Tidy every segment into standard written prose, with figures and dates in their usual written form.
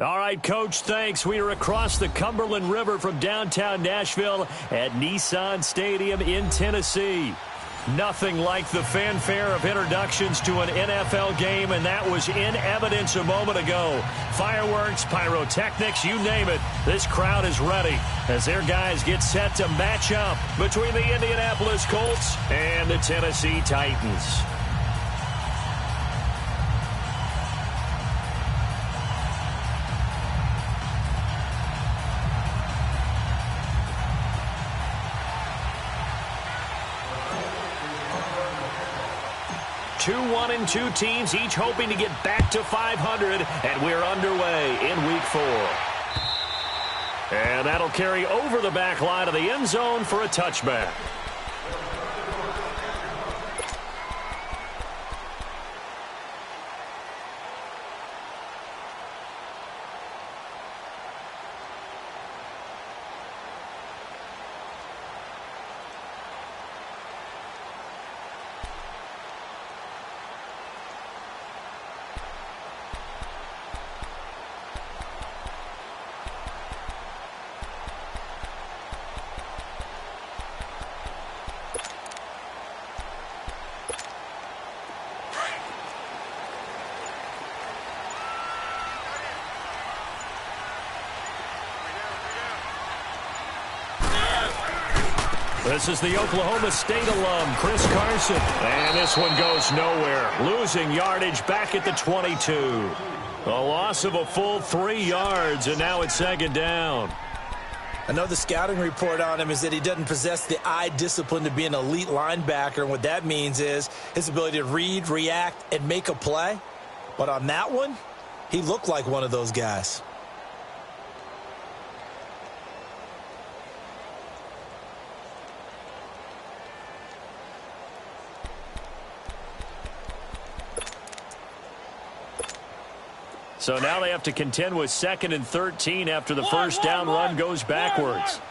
All right, Coach, thanks. We are across the Cumberland River from downtown Nashville at Nissan Stadium in Tennessee. Nothing like the fanfare of introductions to an NFL game, and that was in evidence a moment ago. Fireworks, pyrotechnics, you name it. This crowd is ready as their guys get set to match up between the Indianapolis Colts and the Tennessee Titans. Two 1-2 teams, each hoping to get back to 500, and we're underway in Week 4. And that'll carry over the back line of the end zone for a touchback. This is the Oklahoma State alum, Chris Carson. And this one goes nowhere. Losing yardage back at the 22. A loss of a full 3 yards, and now it's second down. I know the scouting report on him is that he doesn't possess the eye discipline to be an elite linebacker. And what that means is his ability to read, react, and make a play. But on that one, he looked like one of those guys. So now they have to contend with 2nd and 13 after the first down run goes backwards.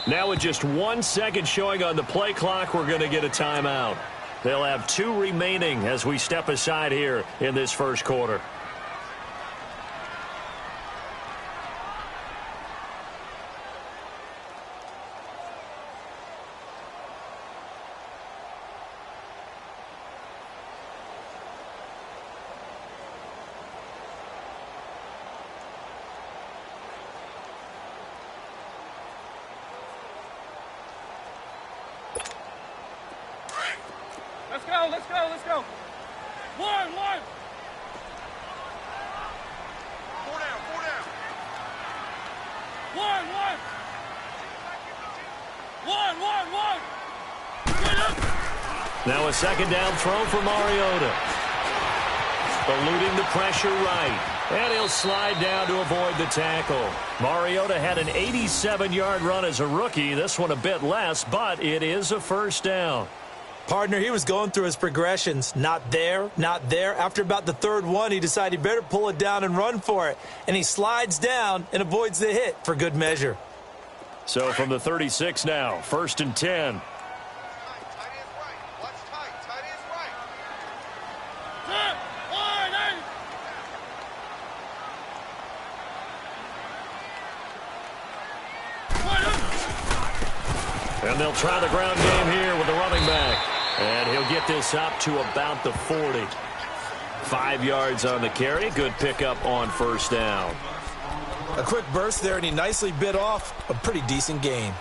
Now with just 1 second showing on the play clock, we're going to get a timeout. They'll have 2 remaining as we step aside here in this first quarter. Let's go. 1. 4 down. 1. Now a second down throw for Mariota. Eluding the pressure right. And he'll slide down to avoid the tackle. Mariota had an 87-yard run as a rookie. This one a bit less, but it is a first down. Partner, he was going through his progressions. Not there, not there. After about the 3rd one, he decided he better pull it down and run for it. And he slides down and avoids the hit for good measure. So from the 36 now, 1st and 10. And they'll try the ground game here with the running back. And he'll get this up to about the 40. 5 yards on the carry. Good pickup on first down. A quick burst there, and he nicely bit off a pretty decent gain.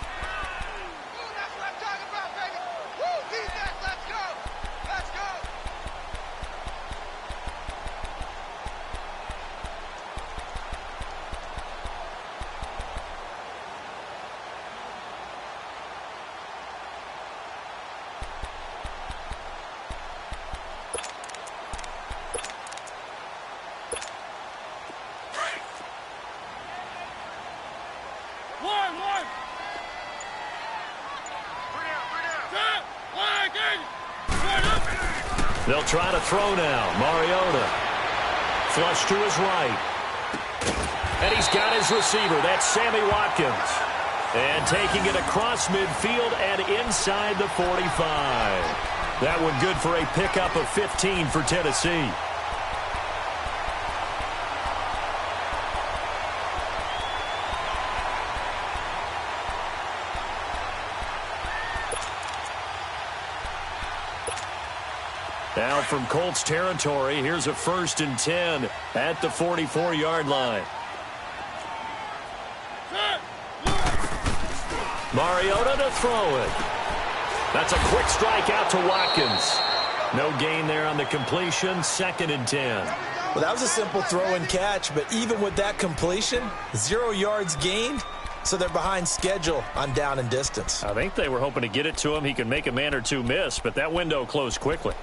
They'll try to throw now. Mariota. Flush to his right. And he's got his receiver. That's Sammy Watkins. And taking it across midfield and inside the 45. That one good for a pickup of 15 for Tennessee. Now from Colts territory, here's a 1st and 10 at the 44-yard line. Mariota to throw it. That's a quick strike out to Watkins. No gain there on the completion, 2nd and 10. Well, that was a simple throw and catch, but even with that completion, 0 yards gained, so they're behind schedule on down and distance. I think they were hoping to get it to him. He could make a man or two miss, but that window closed quickly.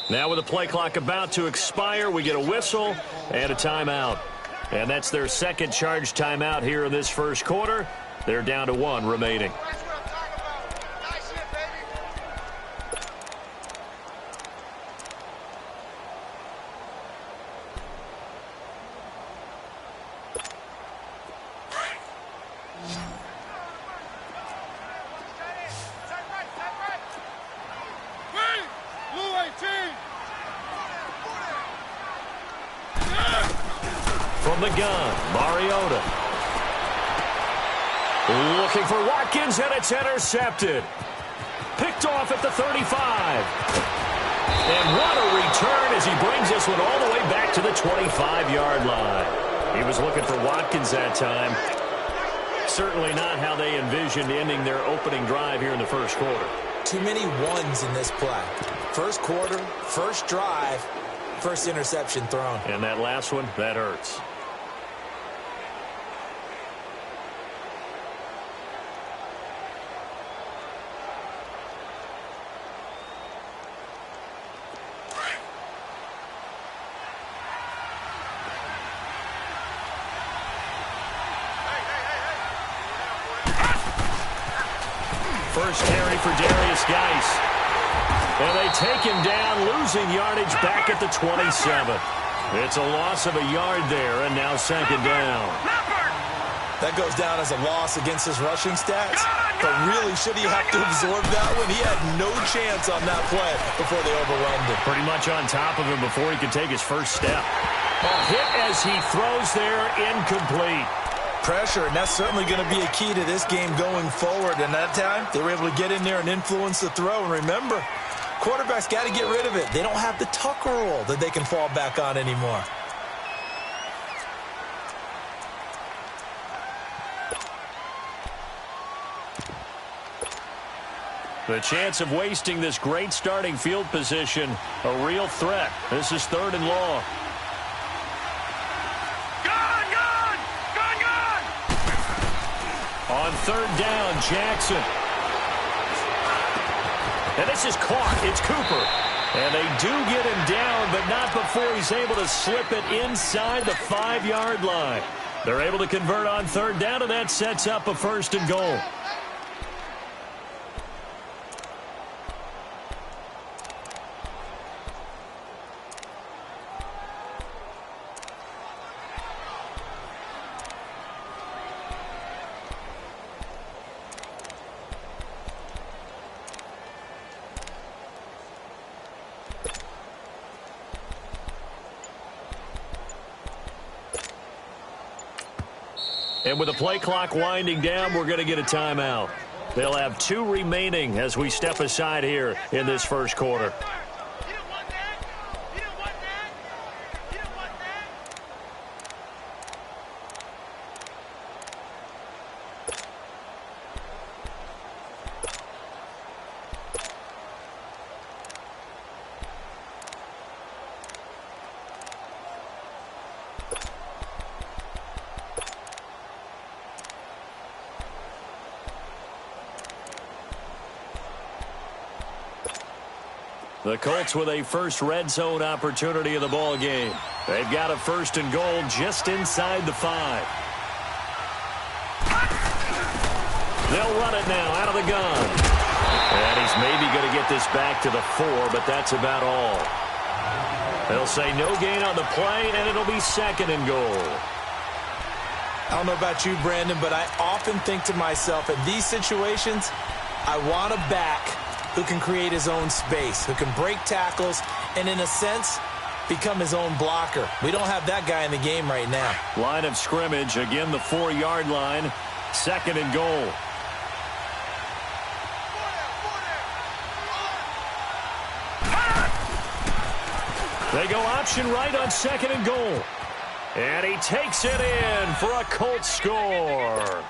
Now with the play clock about to expire, we get a whistle and a timeout. And that's their 2nd charge timeout here in this 1st quarter. They're down to 1 remaining. That's what I'm talking about. Nice hit, baby. From the gun, Mariota. Looking for Watkins, and it's intercepted. Picked off at the 35. And what a return as he brings this one all the way back to the 25-yard line. He was looking for Watkins that time. Certainly not how they envisioned ending their opening drive here in the 1st quarter. Too many ones in this play. 1st quarter, 1st drive, 1st interception thrown. And that last one, that hurts. First carry for Darius Geis. And they take him down, losing yardage back at the 27. It's a loss of a yard there, and now 2nd down. That goes down as a loss against his rushing stats. But really, should he have to absorb that one? He had no chance on that play before they overwhelmed him. Pretty much on top of him before he could take his first step. A hit as he throws there, incomplete. Pressure, and that's certainly going to be a key to this game going forward. And that time, they were able to get in there and influence the throw. And remember, quarterbacks got to get rid of it. They don't have the Tucker rule that they can fall back on anymore. The chance of wasting this great starting field position, a real threat. This is 3rd and long. On 3rd down, Jackson. And this is caught. It's Cooper. And they do get him down, but not before he's able to slip it inside the 5-yard line. They're able to convert on 3rd down, and that sets up a 1st and goal. And with the play clock winding down, we're going to get a timeout. They'll have 2 remaining as we step aside here in this 1st quarter. The Colts with a first red zone opportunity of the ball game. They've got a 1st and goal just inside the 5. They'll run it now out of the gun. And he's maybe going to get this back to the 4, but that's about all. They'll say no gain on the play, and it'll be 2nd and goal. I don't know about you, Brandon, but I often think to myself, in these situations, I want a back who can create his own space, who can break tackles, and in a sense, become his own blocker. We don't have that guy in the game right now. Line of scrimmage, again the 4-yard line, 2nd and goal. They go option right on 2nd and goal. And he takes it in for a Colts score.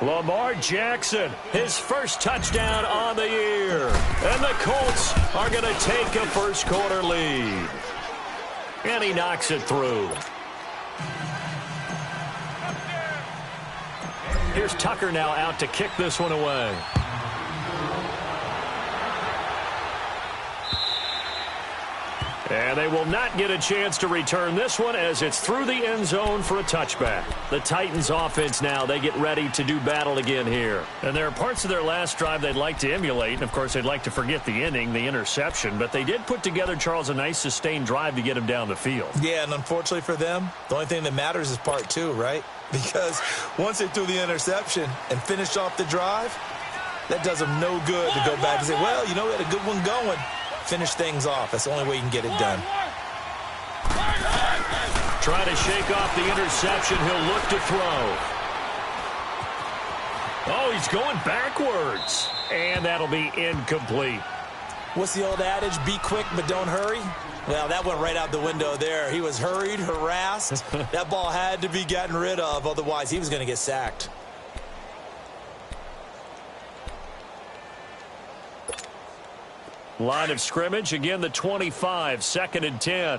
Lamar Jackson, his first touchdown on the year. And the Colts are going to take a first-quarter lead. And he knocks it through. Here's Tucker now out to kick this one away. And they will not get a chance to return this one as it's through the end zone for a touchback. The Titans offense now, they get ready to do battle again here. And there are parts of their last drive they'd like to emulate. And, of course, they'd like to forget the inning, the interception. But they did put together, Charles, a nice sustained drive to get him down the field. Yeah, and unfortunately for them, the only thing that matters is part 2, right? Because once they threw the interception and finished off the drive, that does them no good to go back and say, well, you know, we had a good one going. Finish things off. That's the only way you can get it done. Trying to shake off the interception. He'll look to throw. Oh, he's going backwards. And that'll be incomplete. What's the old adage? Be quick, but don't hurry. Well, that went right out the window there. He was hurried, harassed. That ball had to be gotten rid of. Otherwise, he was going to get sacked. Line of scrimmage, again the 25, 2nd and 10.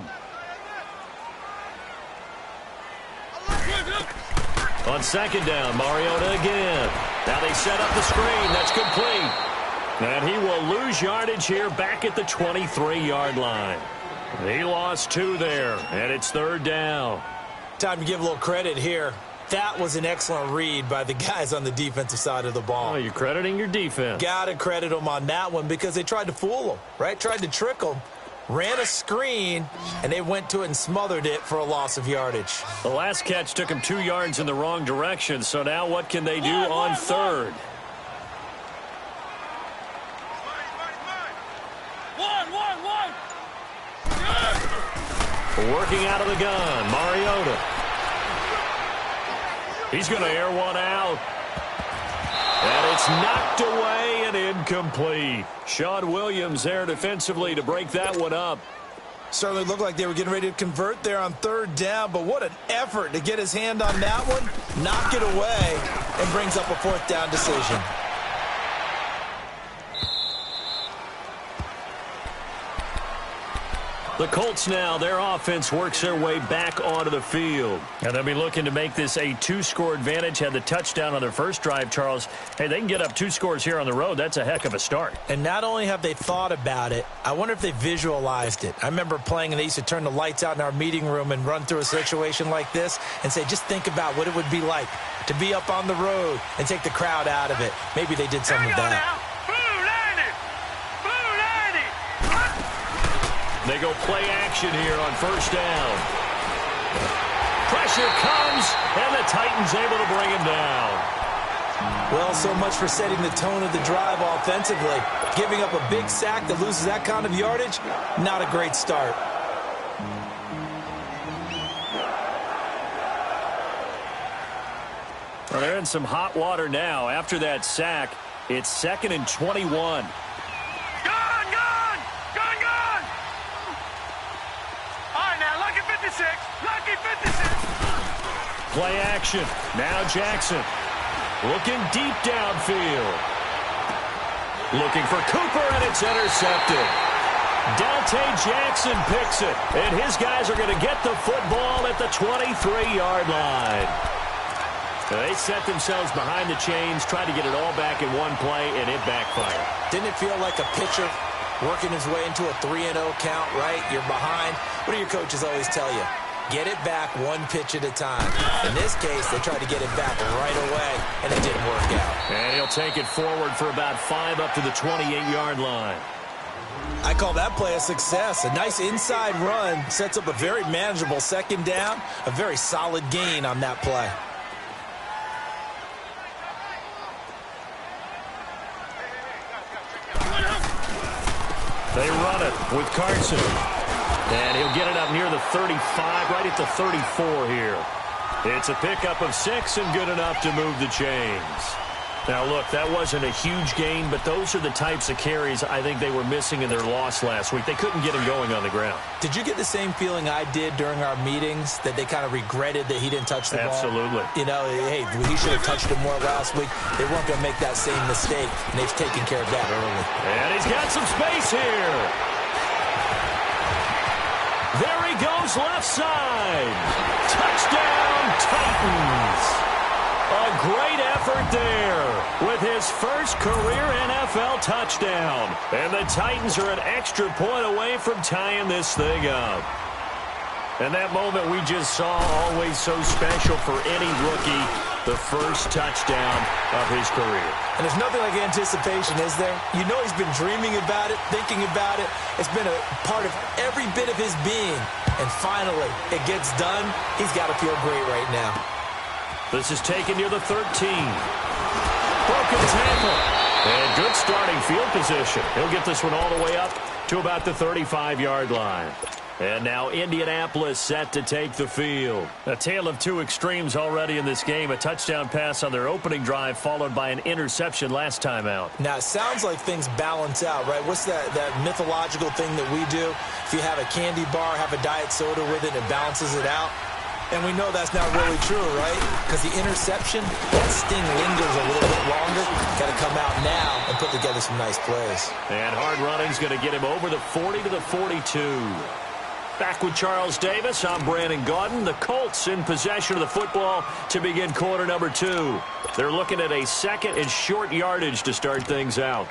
On 2nd down, Mariota again. Now they set up the screen. That's complete. And he will lose yardage here back at the 23-yard line. He lost 2 there, and it's 3rd down. Time to give a little credit here. That was an excellent read by the guys on the defensive side of the ball. Oh, you're crediting your defense. Got to credit them on that one because they tried to fool them, right? Tried to trick them. Ran a screen, and they went to it and smothered it for a loss of yardage. The last catch took them 2 yards in the wrong direction, so now what can they do on 3rd? Working out of the gun, Mariota. He's going to air one out. And it's knocked away and incomplete. Sean Williams there defensively to break that one up. Certainly looked like they were getting ready to convert there on 3rd down, but what an effort to get his hand on that one, knock it away, and brings up a 4th down decision. The Colts now, their offense works their way back onto the field. And they'll be looking to make this a 2-score advantage. Had the touchdown on their first drive, Charles. Hey, they can get up 2 scores here on the road. That's a heck of a start. And not only have they thought about it, I wonder if they visualized it. I remember playing, and they used to turn the lights out in our meeting room and run through a situation like this and say, just think about what it would be like to be up on the road and take the crowd out of it. Maybe they did some of that. They go play action here on 1st down. Pressure comes, and the Titans able to bring him down. Well, so much for setting the tone of the drive offensively. Giving up a big sack that loses that kind of yardage, not a great start. Well, they're in some hot water now. After that sack, it's 2nd and 21. Play action. Now Jackson. Looking deep downfield. Looking for Cooper, and it's intercepted. Dante Jackson picks it, and his guys are going to get the football at the 23-yard line. They set themselves behind the chains, tried to get it all back in one play, and it backfired. Didn't it feel like a pitcher working his way into a 3-0 count, right? You're behind. What do your coaches always tell you? Get it back one pitch at a time. In this case, they tried to get it back right away, and it didn't work out. And he'll take it forward for about 5 up to the 28-yard line. I call that play a success. A nice inside run sets up a very manageable second down, a very solid gain on that play. They run it with Carson. And he'll get it up near the 35, right at the 34 here. It's a pickup of 6 and good enough to move the chains. Now, look, that wasn't a huge gain, but those are the types of carries I think they were missing in their loss last week. They couldn't get him going on the ground. Did you get the same feeling I did during our meetings, that they kind of regretted that he didn't touch the ball? Absolutely. You know, hey, he should have touched it more last week. They weren't going to make that same mistake, and they've taken care of that early. And he's got some space here. There he goes, left side. Touchdown, Titans. A great effort there with his first career NFL touchdown. And the Titans are an extra point away from tying this thing up. And that moment we just saw, always so special for any rookie, the first touchdown of his career. And there's nothing like anticipation, is there? You know he's been dreaming about it, thinking about it. It's been a part of every bit of his being. And finally, it gets done. He's got to feel great right now. This is taken near the 13. Broken tackle. And good starting field position. He'll get this one all the way up to about the 35-yard line. And now Indianapolis set to take the field. A tale of two extremes already in this game. A touchdown pass on their opening drive followed by an interception last time out. Now, it sounds like things balance out, right? What's that mythological thing that we do? If you have a candy bar, have a diet soda with it, and it balances it out. And we know that's not really true, right? Because the interception, that sting lingers a little bit longer. Got to come out now and put together some nice plays. And hard running's going to get him over the 40 to the 42. Back with Charles Davis, I'm Brandon Gaudin. The Colts in possession of the football to begin quarter number 2. They're looking at a second and short yardage to start things out.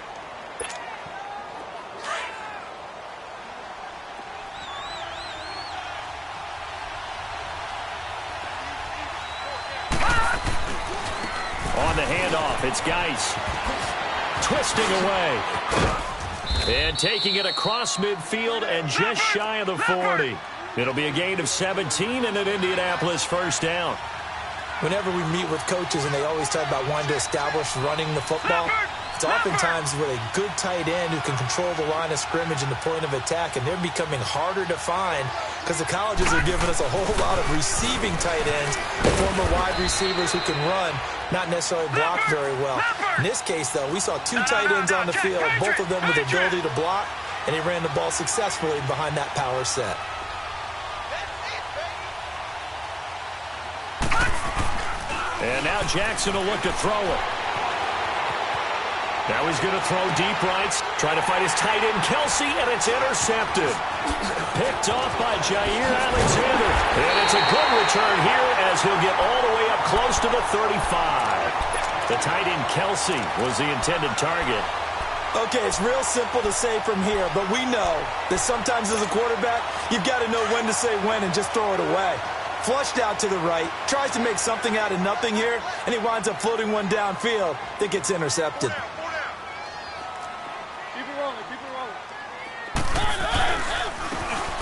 On the handoff, it's Geis. Twisting away. And taking it across midfield and just shy of the 40. It'll be a gain of 17 and an Indianapolis first down. Whenever we meet with coaches and they always talk about wanting to establish running the football, it's oftentimes with a good tight end who can control the line of scrimmage and the point of attack, and they're becoming harder to find because the colleges are giving us a whole lot of receiving tight ends, former wide receivers who can run, not necessarily block very well. In this case, though, we saw two tight ends on the field, both of them with the ability to block, and he ran the ball successfully behind that power set. And now Jackson will look to throw it. Now he's going to throw deep right, trying to find his tight end, Kelsey, and it's intercepted. Picked off by Jair Alexander. And it's a good return here as he'll get all the way up close to the 35. The tight end, Kelsey, was the intended target. Okay, it's real simple to say from here, but we know that sometimes as a quarterback, you've got to know when to say when and just throw it away. Flushed out to the right, tries to make something out of nothing here, and he winds up floating one downfield that gets intercepted.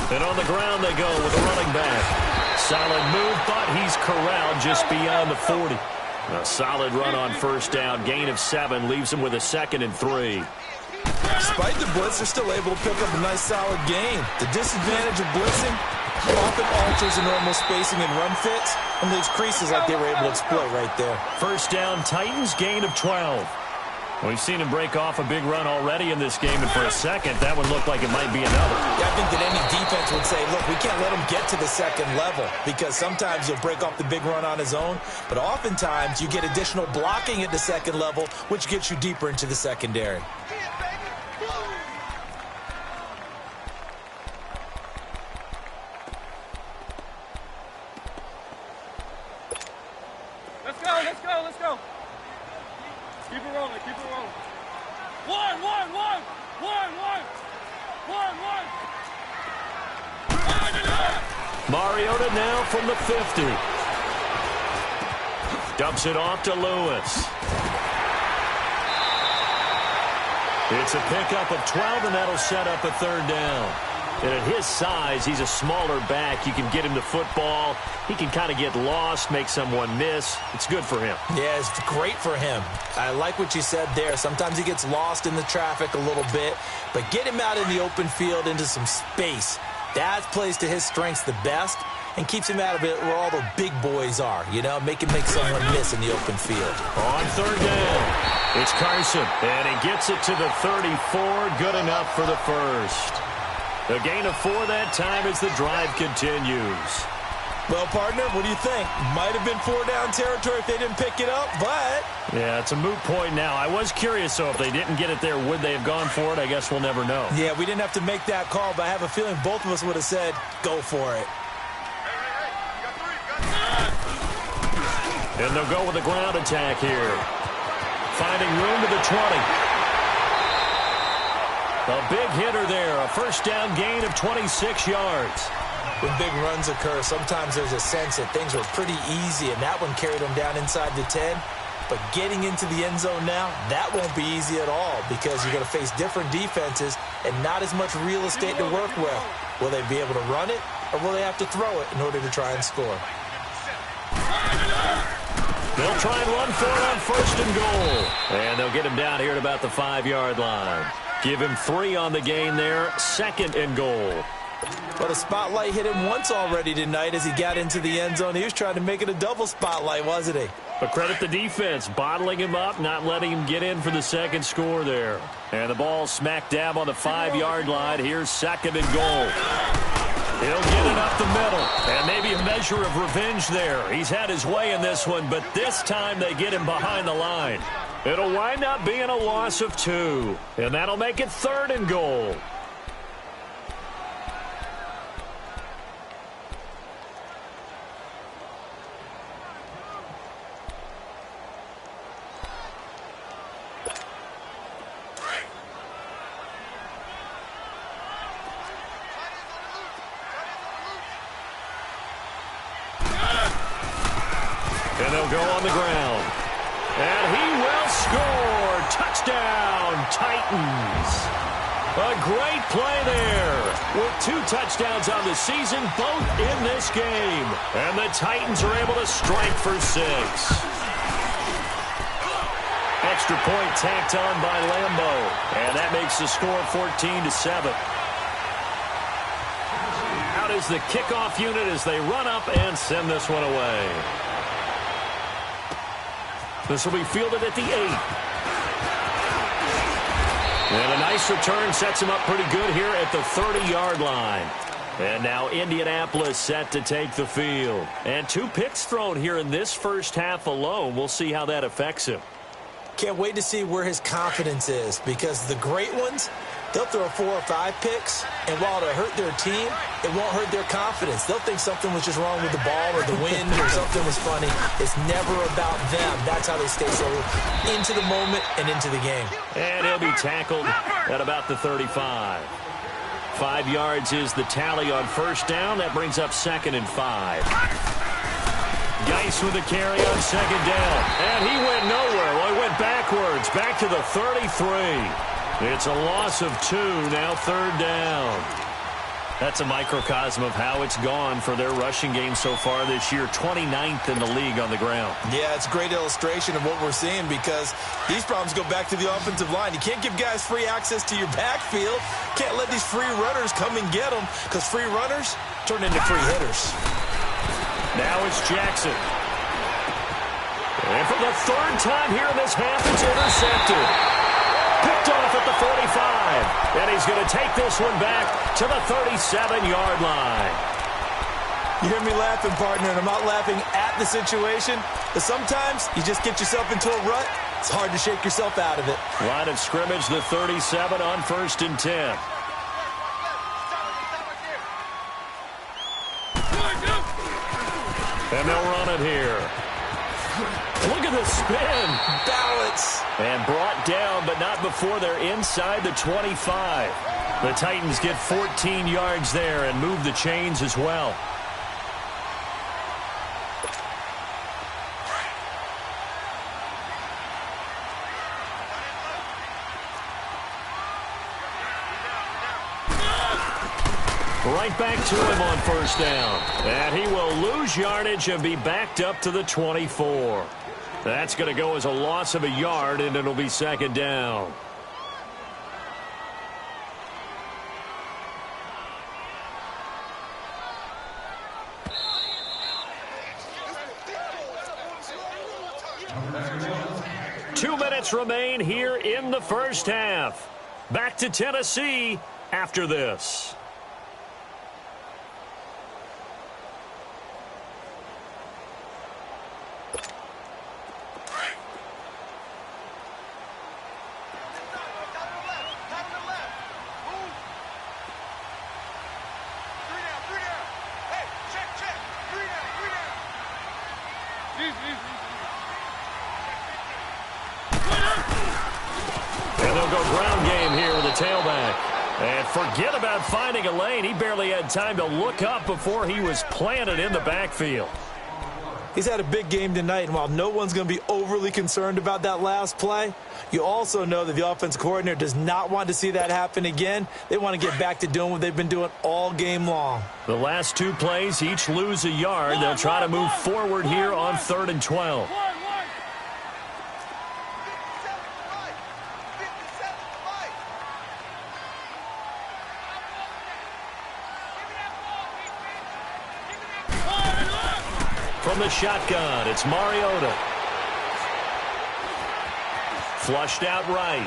And on the ground they go with a running back. Solid move, but he's corralled just beyond the 40. A solid run on first down. Gain of 7 leaves him with a 2nd and 3. Despite the blitz, they're still able to pick up a nice solid gain. The disadvantage of blitzing often alters the normal spacing and run fits and leaves creases like they were able to exploit right there. First down, Titans, gain of 12. We've seen him break off a big run already in this game, and for a second, that would look like it might be another. Yeah, I think that any defense would say, look, we can't let him get to the second level, because sometimes he'll break off the big run on his own, but oftentimes you get additional blocking at the second level, which gets you deeper into the secondary. Let's go, let's go, let's go. Keep it rolling, keep it rolling. One. Mariota now from the 50. Dumps it off to Lewis. It's a pickup of 12, and that'll set up a third down. And at his size, he's a smaller back. You can get him the football. He can kind of get lost, make someone miss. It's good for him. Yeah, it's great for him. I like what you said there. Sometimes he gets lost in the traffic a little bit, but get him out in the open field into some space. That plays to his strengths the best and keeps him out of it where all the big boys are, you know, make him make someone miss in the open field. On third down, it's Carson, and he gets it to the 34, good enough for the first. A gain of 4 that time as the drive continues. Well, partner, what do you think? Might have been 4-down territory if they didn't pick it up, but... Yeah, it's a moot point now. I was curious, so if they didn't get it there, would they have gone for it? I guess we'll never know. Yeah, we didn't have to make that call, but I have a feeling both of us would have said, go for it. And they'll go with a ground attack here. Finding room to the 20. A big hitter there, a first down gain of 26 yards. When big runs occur, sometimes there's a sense that things were pretty easy, and that one carried them down inside the 10. But getting into the end zone now, that won't be easy at all because you're going to face different defenses and not as much real estate to work with. Will they be able to run it, or will they have to throw it in order to try and score? They'll try and run for it on first and goal. And they'll get him down here at about the 5-yard line. Give him 3 on the gain there, second and goal. But a spotlight hit him once already tonight as he got into the end zone. He was trying to make it a double spotlight, wasn't he? But credit the defense, bottling him up, not letting him get in for the second score there. And the ball smack dab on the 5-yard line. Here's second and goal. He'll get it up the middle, and maybe a measure of revenge there. He's had his way in this one, but this time they get him behind the line. It'll wind up being a loss of 2, and that'll make it third and goal. And they'll go on the ground. And he will score. Touchdown, Titans. A great play there. With 2 touchdowns on the season, both in this game. And the Titans are able to strike for 6. Extra point tacked on by Lambo. And that makes the score 14-7. Out is the kickoff unit as they run up and send this one away. This will be fielded at the 8. And a nice return sets him up pretty good here at the 30-yard line. And now Indianapolis set to take the field. And 2 picks thrown here in this first half alone. We'll see how that affects him. Can't wait to see where his confidence is because the great ones, they'll throw 4 or 5 picks, and while it'll hurt their team, it won't hurt their confidence. They'll think something was just wrong with the ball or the wind or something was funny. It's never about them. That's how they stay so into the moment and into the game. And he'll be tackled at about the 35. 5 yards is the tally on first down. That brings up second and 5. Geis with the carry on second down. And he went nowhere. Well, he went backwards, back to the 33. It's a loss of 2, now third down. That's a microcosm of how it's gone for their rushing game so far this year. 29th in the league on the ground. Yeah, it's a great illustration of what we're seeing because these problems go back to the offensive line. You can't give guys free access to your backfield. Can't let these free runners come and get them because free runners turn into free hitters. Now it's Jackson. And for the 3rd time here in this half, it's intercepted. Picked off at the 45. And he's going to take this one back to the 37-yard line. You hear me laughing, partner, and I'm not laughing at the situation. But sometimes you just get yourself into a rut. It's hard to shake yourself out of it. Line of scrimmage, the 37 on 1st and 10. And they'll run it here. Look at the spin. Balance. And brought down, but not before they're inside the 25. The Titans get 14 yards there and move the chains as well. Right back to him on first down. And he will lose yardage and be backed up to the 24. That's going to go as a loss of a yard, and it'll be second down. Two minutes remain here in the first half. Back to Tennessee after this. Forget about finding a lane. He barely had time to look up before he was planted in the backfield. He's had a big game tonight, and while no one's going to be overly concerned about that last play, you also know that the offense coordinator does not want to see that happen again. They want to get back to doing what they've been doing all game long. The last two plays each lose a yard. They'll try to move forward here on 3rd and 12. From the shotgun, it's Mariota. Flushed out right.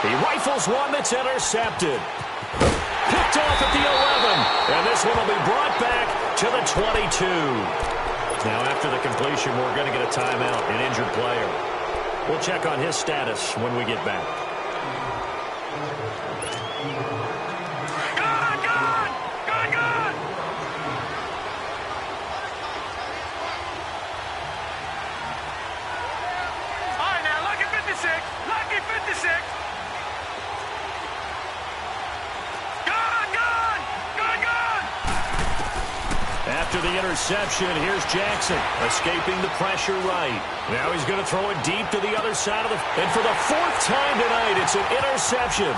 He rifles one that's intercepted. Picked off at the 11. And this one will be brought back to the 22. Now after the completion, we're going to get a timeout, an injured player. We'll check on his status when we get back. Gone! Gone! Gone! Gone! All right, now, lucky 56. Lucky 56. Gone! Gone! Gone! Gone! After the interception, here's Jackson, escaping the pressure right. Now he's going to throw it deep to the other side of the... And for the 4th time tonight, it's an interception.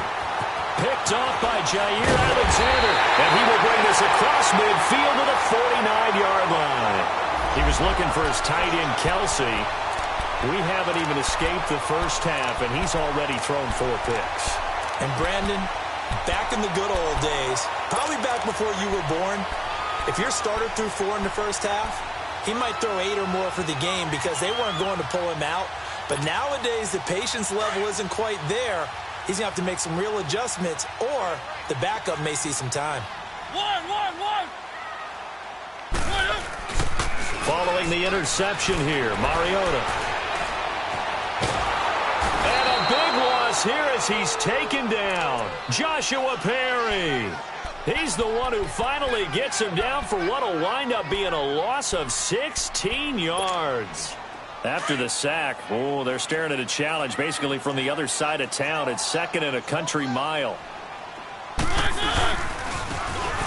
Picked off by Jair Alexander. And he will bring this across midfield to the 49-yard line. He was looking for his tight end, Kelsey. We haven't even escaped the first half, and he's already thrown 4 picks. And Brandon, back in the good old days, probably back before you were born, if your starter threw 4 in the first half, he might throw 8 or more for the game because they weren't going to pull him out. But nowadays, the patience level isn't quite there. He's going to have to make some real adjustments, or the backup may see some time. One. Following the interception here, Mariota. And a big loss here as he's taken down. Joshua Perry. He's the one who finally gets him down for what will wind up being a loss of 16 yards. After the sack, they're staring at a challenge basically from the other side of town. It's 2nd and a country mile.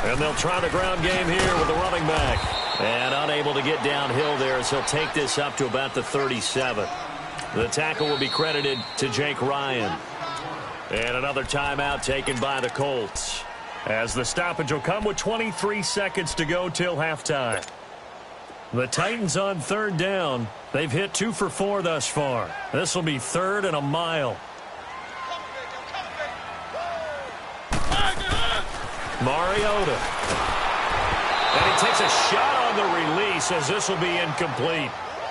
And they'll try the ground game here with the running back. And unable to get downhill there as he'll take this up to about the 37. The tackle will be credited to Jake Ryan. And another timeout taken by the Colts, as the stoppage will come with 23 seconds to go till halftime. The Titans on 3rd down. They've hit 2 for 4 thus far. This will be 3rd and a mile. Mariota. And he takes a shot on the release as this will be incomplete.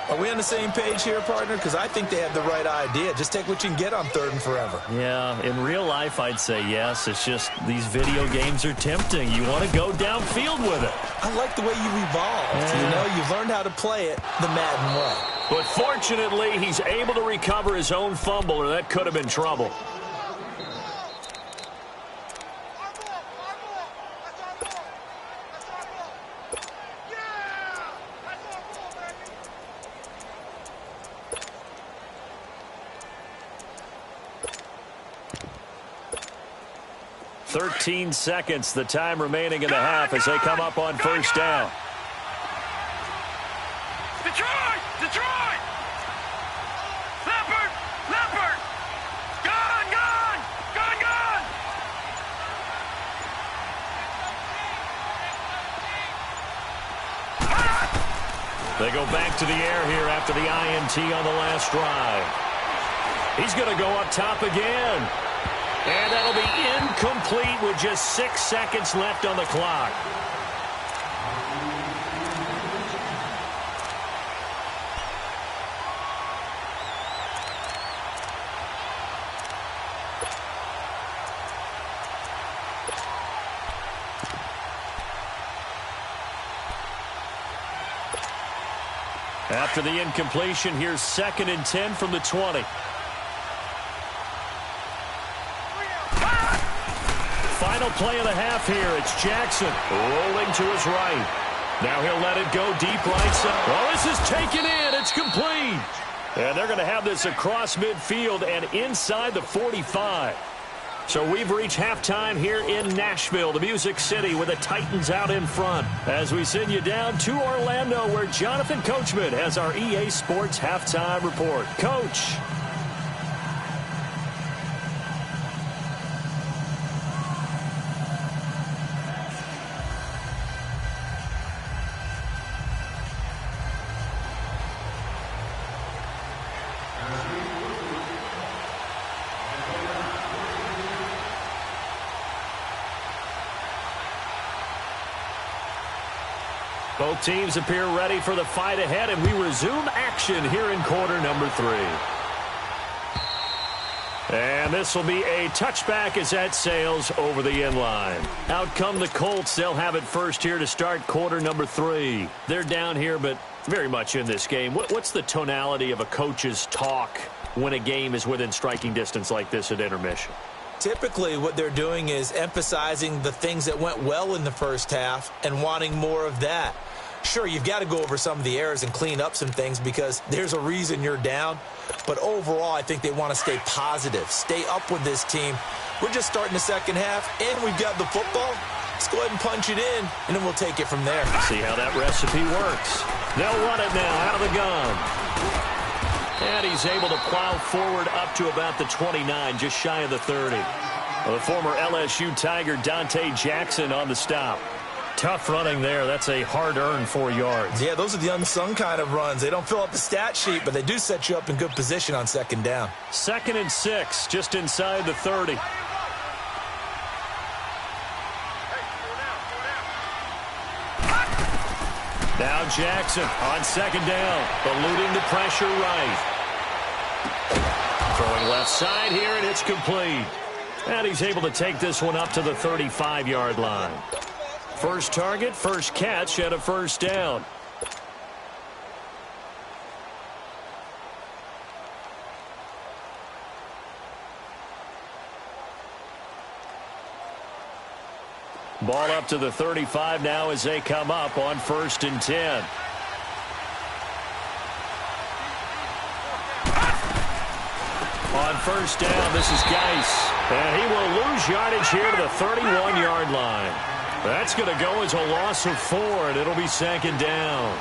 Are we on the same page here, partner? Because I think they have the right idea. Just take what you can get on 3rd and forever. Yeah, in real life, I'd say yes. It's just these video games are tempting. You want to go downfield with it. I like the way you evolved. Yeah. You know, you've learned how to play it the Madden way. But fortunately, he's able to recover his own fumble, or that could have been trouble. 13 seconds, the time remaining in the half as they come up on first down. Detroit! Detroit! Leopard! Leopard! Gone! Gone! Gone! Gone! They go back to the air here after the INT on the last drive. He's going to go up top again. And that'll be incomplete with just 6 seconds left on the clock. After the incompletion, here's 2nd and 10 from the 20. Final play of the half here. It's Jackson rolling to his right. Now he'll let it go deep right side. Well, this is taken in. It's complete. And they're going to have this across midfield and inside the 45. So we've reached halftime here in Nashville, the Music City, with the Titans out in front. As we send you down to Orlando, where Jonathan Coachman has our EA Sports halftime report. Coach. Both teams appear ready for the fight ahead, and we resume action here in quarter number 3. And this will be a touchback as that sails over the end line. Out come the Colts. They'll have it first here to start quarter number 3. They're down here, but very much in this game. What's the tonality of a coach's talk when a game is within striking distance like this at intermission? Typically, what they're doing is emphasizing the things that went well in the first half and wanting more of that. Sure, you've got to go over some of the errors and clean up some things because there's a reason you're down. But overall, I think they want to stay positive, stay up with this team. We're just starting the second half, and we've got the football. Let's go ahead and punch it in, and then we'll take it from there. See how that recipe works. They'll run it now out of the gun. And he's able to plow forward up to about the 29, just shy of the 30. The former LSU Tiger Dante Jackson on the stop. Tough running there. That's a hard-earned 4 yards. Yeah, those are the unsung kind of runs. They don't fill up the stat sheet, but they do set you up in good position on second down. 2nd and 6, just inside the 30. Now Jackson on second down, eluding the pressure right. Throwing left side here, and it's complete. And he's able to take this one up to the 35-yard line. First target, first catch, and a first down. Ball up to the 35 now as they come up on 1st and 10. On first down, this is Geis. And he will lose yardage here to the 31-yard line. That's going to go as a loss of 4, and it'll be 2nd down.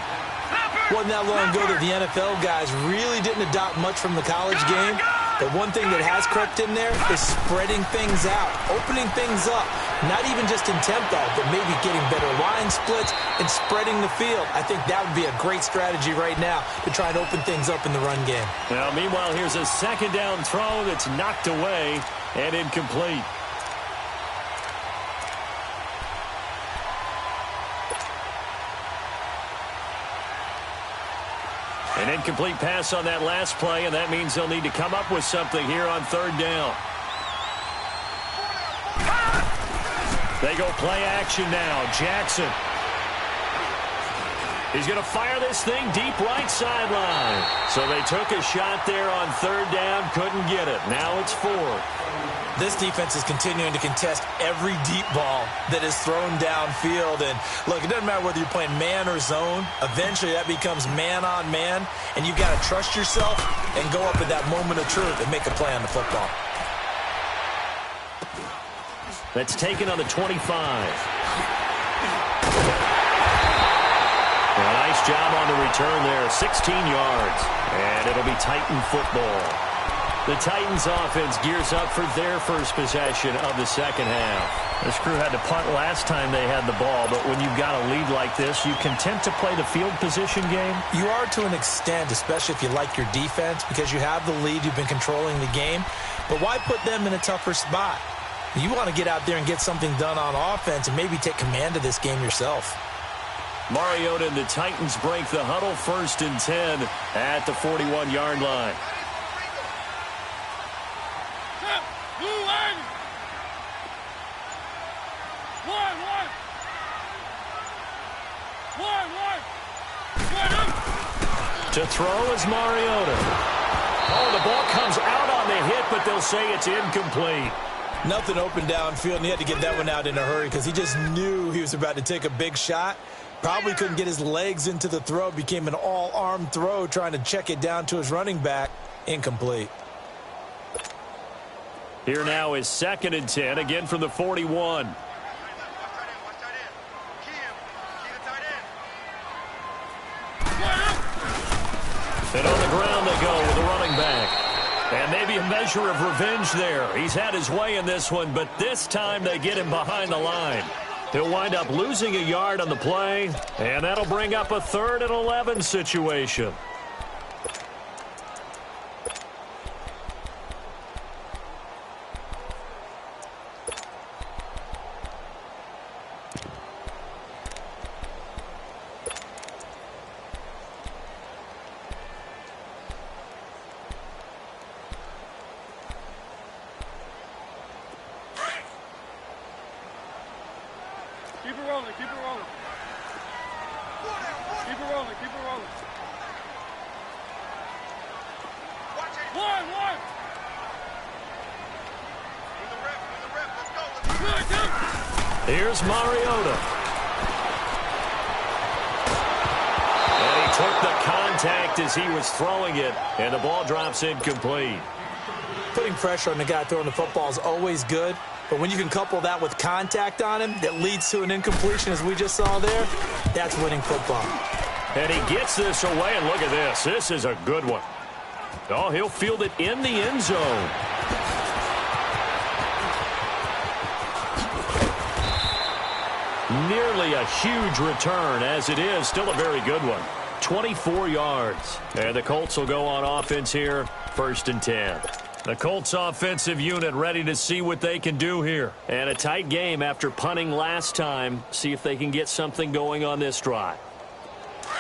Wasn't that long ago that the NFL guys really didn't adopt much from the college game. But one thing that has crept in there is spreading things out, opening things up. Not even just in tempo, but maybe getting better line splits and spreading the field. I think that would be a great strategy right now to try and open things up in the run game. Now, meanwhile, here's a 2nd down throw that's knocked away and incomplete. An incomplete pass on that last play, and that means they'll need to come up with something here on 3rd down. They go play action now. Jackson. He's going to fire this thing deep right sideline. So they took a shot there on 3rd down, couldn't get it. Now it's 4th. This defense is continuing to contest every deep ball that is thrown downfield. And, look, it doesn't matter whether you're playing man or zone. Eventually that becomes man on man, and you've got to trust yourself and go up at that moment of truth and make a play on the football. That's taken on the 25. A nice job on the return there, 16 yards. And it'll be Titan football. The Titans offense gears up for their first possession of the second half. This crew had to punt last time they had the ball, but when you've got a lead like this, you content to play the field position game? You are to an extent, especially if you like your defense, because you have the lead, you've been controlling the game. But why put them in a tougher spot? You want to get out there and get something done on offense and maybe take command of this game yourself. Mariota and the Titans break the huddle, 1st and 10 at the 41-yard line. To throw is Mariota. Oh, the ball comes out on the hit, but they'll say it's incomplete. Nothing open downfield, and he had to get that one out in a hurry because he just knew he was about to take a big shot. Probably couldn't get his legs into the throw. Became an all-arm throw trying to check it down to his running back. Incomplete. Here now is 2nd and 10, again from the 41. And on the ground they go with the running back. And maybe a measure of revenge there. He's had his way in this one, but this time they get him behind the line. He'll wind up losing a yard on the play, and that'll bring up a 3rd and 11 situation. Keep it rolling, keep it rolling. Keep it rolling, keep it rolling. One. Let's go. Here's Mariota. And he took the contact as he was throwing it, and the ball drops incomplete. Putting pressure on the guy throwing the football is always good, but when you can couple that with contact on him that leads to an incompletion, as we just saw there, that's winning football. And he gets this away, and look at this. This is a good one. Oh, he'll field it in the end zone. Nearly a huge return, as it is still a very good one. 24 yards. And the Colts will go on offense here, 1st and 10. The Colts offensive unit ready to see what they can do here. And a tight game after punting last time. See if they can get something going on this drive.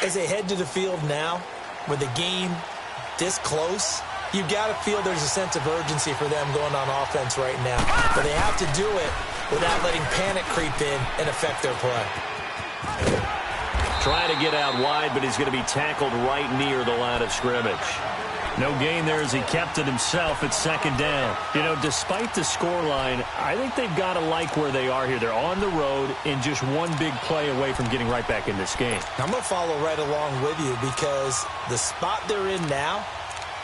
As they head to the field now, with the game this close, you've got to feel there's a sense of urgency for them going on offense right now. But they have to do it without letting panic creep in and affect their play. Trying to get out wide, but he's going to be tackled right near the line of scrimmage. No gain there as he kept it himself at 2nd down. You know, despite the scoreline, I think they've got to like where they are here. They're on the road and just one big play away from getting right back in this game. I'm going to follow right along with you because the spot they're in now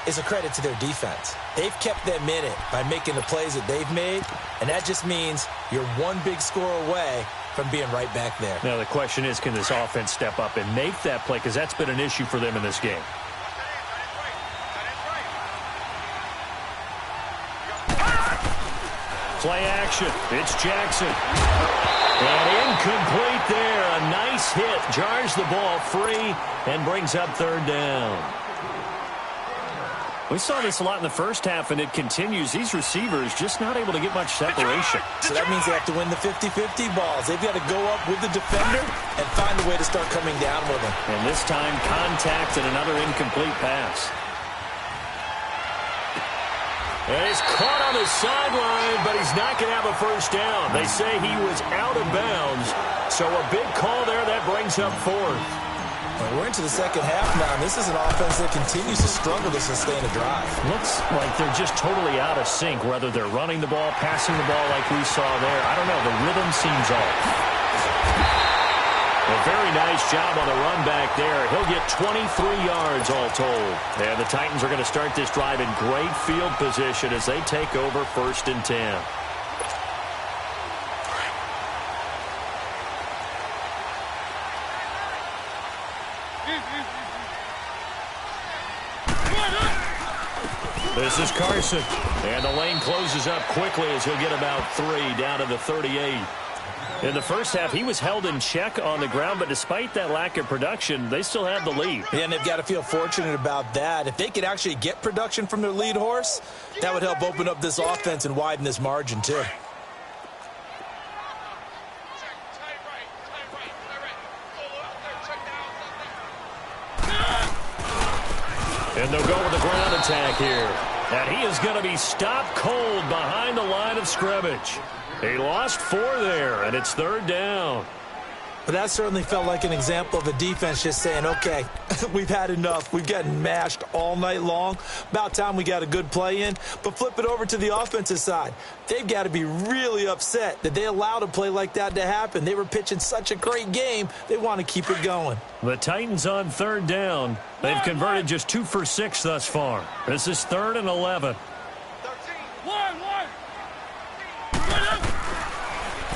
is a credit to their defense. They've kept them in it by making the plays that they've made, and that just means you're one big score away from being right back there. Now, the question is, can this offense step up and make that play? Because that's been an issue for them in this game. Play action. It's Jackson. And incomplete there. A nice hit. Jars the ball free and brings up 3rd down. We saw this a lot in the first half, and it continues. These receivers just not able to get much separation. So that means they have to win the 50-50 balls. They've got to go up with the defender and find a way to start coming down with them. And this time, contact and another incomplete pass. And he's caught on the sideline, but he's not going to have a 1st down. They say he was out of bounds. So a big call there that brings up 4th. Well, we're into the second half now, and this is an offense that continues to struggle to sustain a drive. Looks like they're just totally out of sync, whether they're running the ball, passing the ball like we saw there. I don't know. The rhythm seems off. A very nice job on the run back there. He'll get 23 yards all told. And the Titans are going to start this drive in great field position as they take over 1st and 10. This is Carson. And the lane closes up quickly as he'll get about 3 down to the 38. In the first half, he was held in check on the ground, but despite that lack of production, they still have the lead. Yeah, and they've got to feel fortunate about that. If they could actually get production from their lead horse, that would help open up this offense and widen this margin, too. And they'll go with the ground attack here. And he is going to be stopped cold behind the line of scrimmage. He lost 4 there, and it's 3rd down. But that certainly felt like an example of a defense just saying, okay, we've had enough. We've gotten mashed all night long. About time we got a good play in. But flip it over to the offensive side. They've got to be really upset that they allowed a play like that to happen. They were pitching such a great game, they want to keep it going. The Titans on 3rd down. They've converted just 2 for 6 thus far. This is 3rd and 11.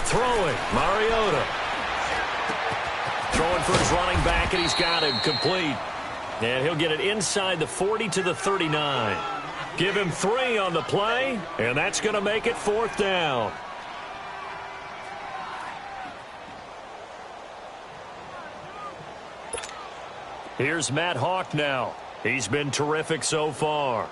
Throwing, Mariota. Throwing for his running back, and he's got him complete. And he'll get it inside the 40 to the 39. Give him 3 on the play, and that's going to make it 4th down. Here's Matt Hawk now. He's been terrific so far.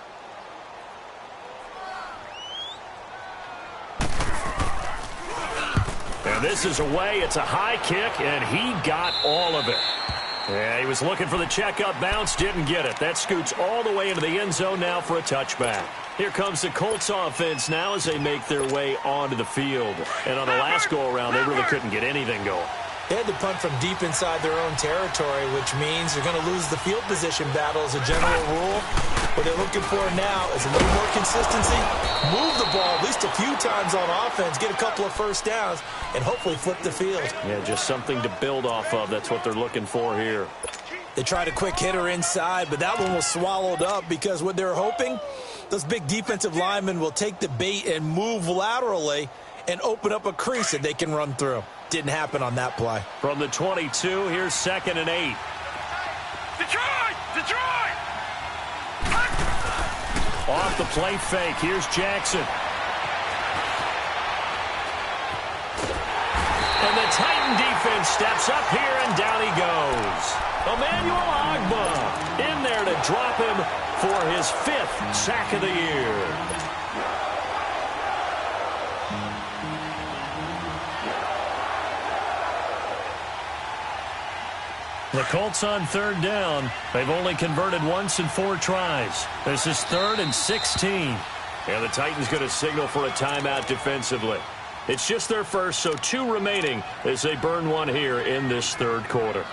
And this is away. It's a high kick, and he got all of it. Yeah, he was looking for the checkup bounce, didn't get it. That scoots all the way into the end zone now for a touchback. Here comes the Colts offense now as they make their way onto the field. And on the last go-around, they really couldn't get anything going. They had to punt from deep inside their own territory, which means they're going to lose the field position battle as a general rule. What they're looking for now is a little more consistency, move the ball at least a few times on offense, get a couple of first downs, and hopefully flip the field. Yeah, just something to build off of. That's what they're looking for here. They tried a quick hitter inside, but that one was swallowed up because what they're hoping, those big defensive linemen will take the bait and move laterally and open up a crease that they can run through. Didn't happen on that play. From the 22, here's 2nd and 8. Detroit! Detroit! Off the play fake, here's Jackson. And the Titan defense steps up here, and down he goes. Emmanuel Ogbah in there to drop him for his 5th sack of the year. The Colts on 3rd down. They've only converted once in 4 tries. This is 3rd and 16. And the Titans going to signal for a timeout defensively. It's just their first, so 2 remaining as they burn 1 here in this 3rd quarter.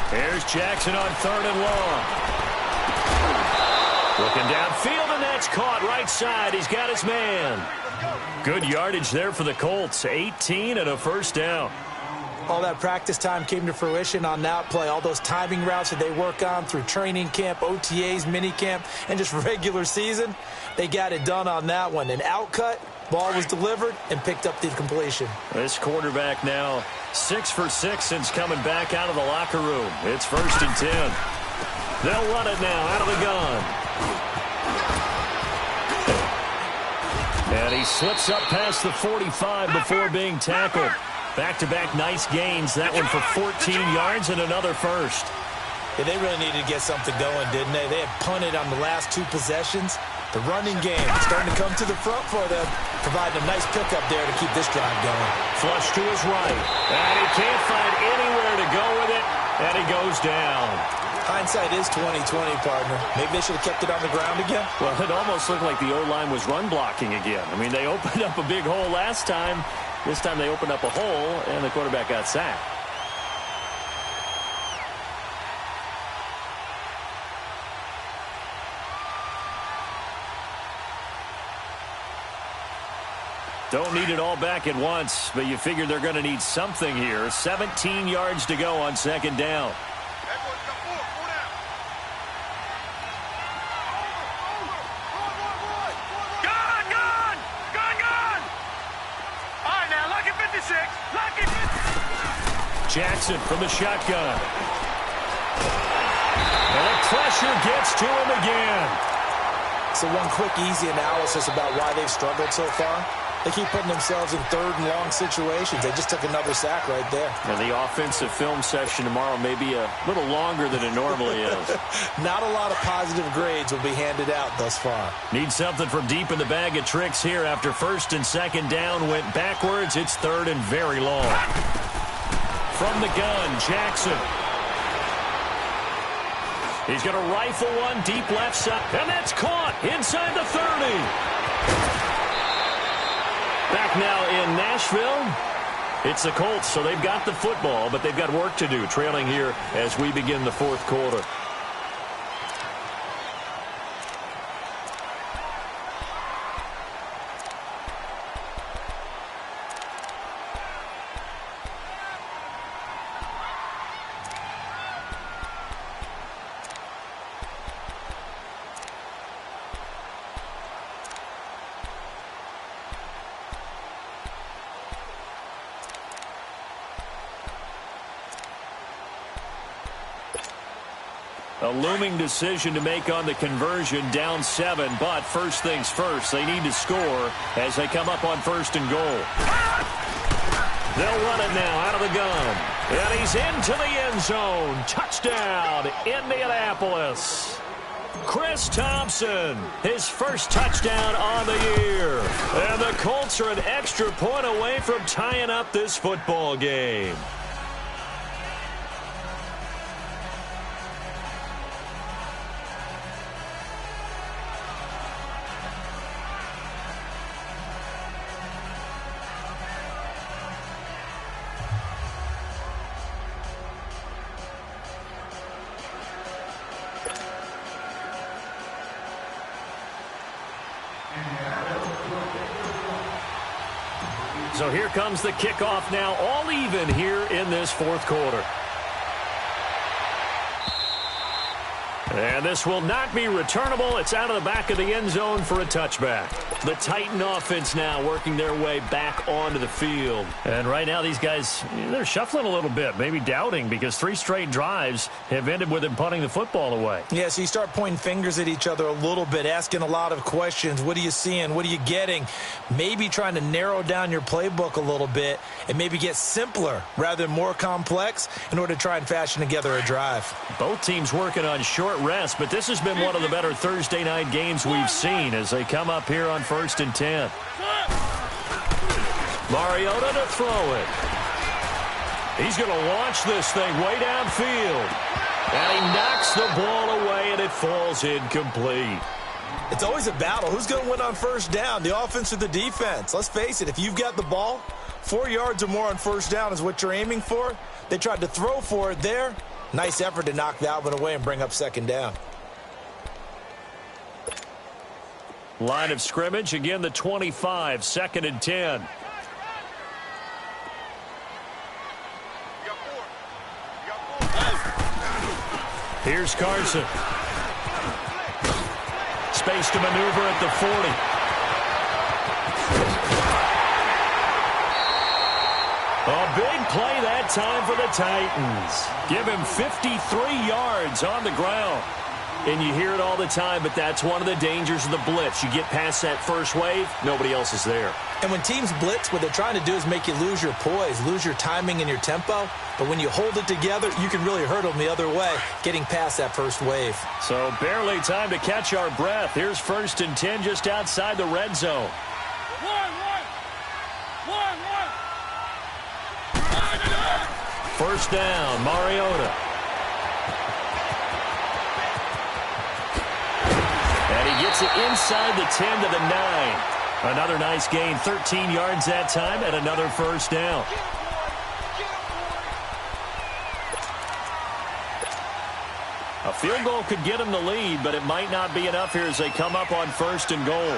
Here's Jackson on 3rd and long. Looking downfield, and that's caught right side. He's got his man. Good yardage there for the Colts. 18 and a first down. All that practice time came to fruition on that play. All those timing routes that they work on through training camp, OTAs, minicamp, and just regular season, they got it done on that one. An outcut, ball was delivered, and picked up the completion. This quarterback now 6 for 6 since coming back out of the locker room. It's 1st and 10. They'll run it now out of the gun. And he slips up past the 45 before being tackled. Back-to-back nice gains. That one for 14 yards and another first. Yeah, they really needed to get something going, didn't they? They had punted on the last 2 possessions. The running game starting to come to the front for them, providing a nice pickup there to keep this drive going. Flush to his right. And he can't find anywhere to go with it, and he goes down. Hindsight is 20/20, partner. Maybe they should have kept it on the ground again. Well, it almost looked like the O-line was run blocking again. I mean, they opened up a big hole last time. This time they opened up a hole, and the quarterback got sacked. Don't need it all back at once, but you figure they're going to need something here. 17 yards to go on second down. Jackson from the shotgun. And the pressure gets to him again. So one quick, easy analysis about why they've struggled so far. They keep putting themselves in third and long situations. They just took another sack right there. And the offensive film session tomorrow may be a little longer than it normally is. Not a lot of positive grades will be handed out thus far. Need something from deep in the bag of tricks here. After first and second down went backwards, it's third and very long. From the gun, Jackson. He's going to rifle one deep left side. And that's caught inside the 30. Back now in Nashville. It's the Colts, so they've got the football, but they've got work to do, trailing here as we begin the fourth quarter. A looming decision to make on the conversion, down 7, but first things first, they need to score as they come up on first and goal. They'll run it now out of the gun. And he's into the end zone. Touchdown, Indianapolis. Chris Thompson, his first touchdown on the year. And the Colts are an extra point away from tying up this football game. So here comes the kickoff now, all even here in this fourth quarter. And this will not be returnable. It's out of the back of the end zone for a touchback. The Titan offense now working their way back onto the field. And right now these guys, they're shuffling a little bit, maybe doubting, because 3 straight drives have ended with them punting the football away. Yeah, so you start pointing fingers at each other a little bit, asking a lot of questions. What are you seeing? What are you getting? Maybe trying to narrow down your playbook a little bit and maybe get simpler rather than more complex in order to try and fashion together a drive. Both teams working on short rest, but this has been one of the better Thursday night games we've seen as they come up here on first and 10. Mariota to throw it. He's going to launch this thing way downfield. And he knocks the ball away, and it falls incomplete. It's always a battle. Who's going to win on first down, the offense or the defense? Let's face it, if you've got the ball, 4 yards or more on first down is what you're aiming for. They tried to throw for it there. Nice effort to knock that one away and bring up second down. Line of scrimmage, again the 25, second and 10. Here's Carson. Space to maneuver at the 40. A big play that time for the Titans. Give him 53 yards on the ground. And you hear it all the time, but that's one of the dangers of the blitz. You get past that first wave, nobody else is there. And when teams blitz, what they're trying to do is make you lose your poise, lose your timing and your tempo. But when you hold it together, you can really hurt them the other way, getting past that first wave. So barely time to catch our breath. Here's first and 10 just outside the red zone. First down, Mariota. And he gets it inside the 10 to the 9. Another nice gain, 13 yards that time, and another first down. A field goal could get him the lead, but it might not be enough here as they come up on first and goal.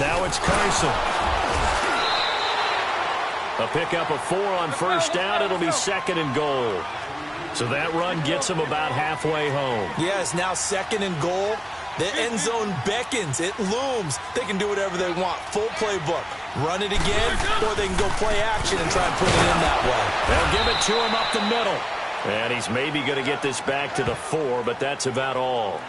Now it's Carson. A pickup of 4 on first down. It'll be 2nd and goal. So that run gets them about halfway home. Yeah, it's now 2nd and goal. The end zone beckons. It looms. They can do whatever they want. Full playbook. Run it again, or they can go play action and try and put it in that way. They'll give it to him up the middle. And he's maybe going to get this back to the 4, but that's about all.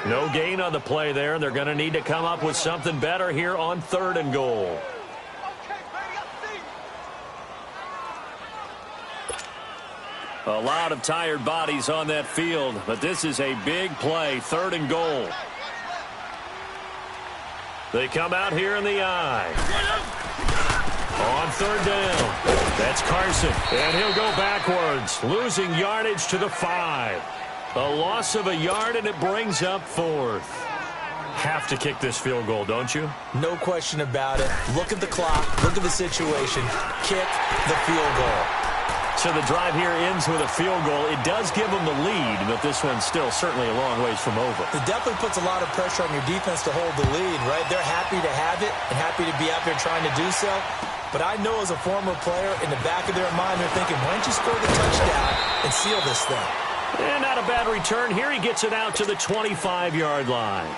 No gain on the play there, and they're going to need to come up with something better here on 3rd and goal. A lot of tired bodies on that field, but this is a big play, 3rd and goal. They come out here in the eye. On 3rd down, that's Carson, and he'll go backwards, losing yardage to the 5. A loss of a yard, and it brings up 4th. Have to kick this field goal, don't you? No question about it. Look at the clock. Look at the situation. Kick the field goal. So the drive here ends with a field goal. It does give them the lead, but this one's still certainly a long ways from over. It definitely puts a lot of pressure on your defense to hold the lead, right? They're happy to have it and happy to be out there trying to do so. But I know as a former player, in the back of their mind, they're thinking, why don't you score the touchdown and seal this thing? And not a bad return. Here he gets it out to the 25-yard line.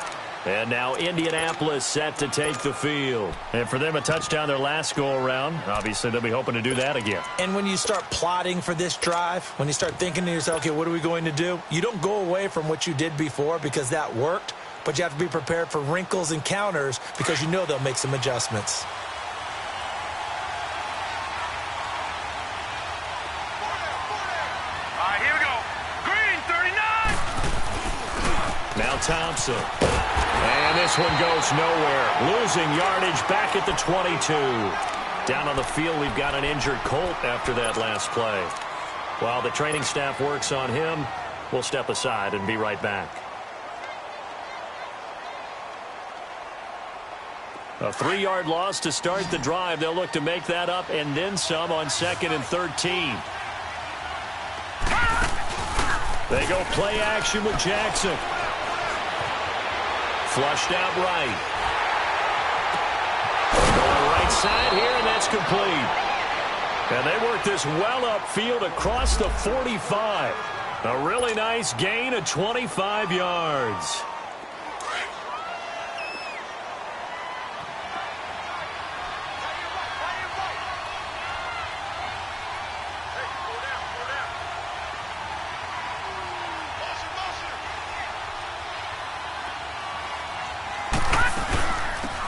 And now Indianapolis set to take the field. And for them, a touchdown their last go-around. Obviously, they'll be hoping to do that again. And when you start plotting for this drive, when you start thinking to yourself, okay, what are we going to do? You don't go away from what you did before because that worked, but you have to be prepared for wrinkles and counters because you know they'll make some adjustments. All right, here we go. Green, 39. Now Thompson. And this one goes nowhere. Losing yardage back at the 22. Down on the field, we've got an injured Colt after that last play. While the training staff works on him, we'll step aside and be right back. A 3-yard loss to start the drive. They'll look to make that up and then some on 2nd and 13. They go play action with Jackson. Flushed out right. Going right side here, and that's complete. And they work this well upfield across the 45. A really nice gain of 25 yards.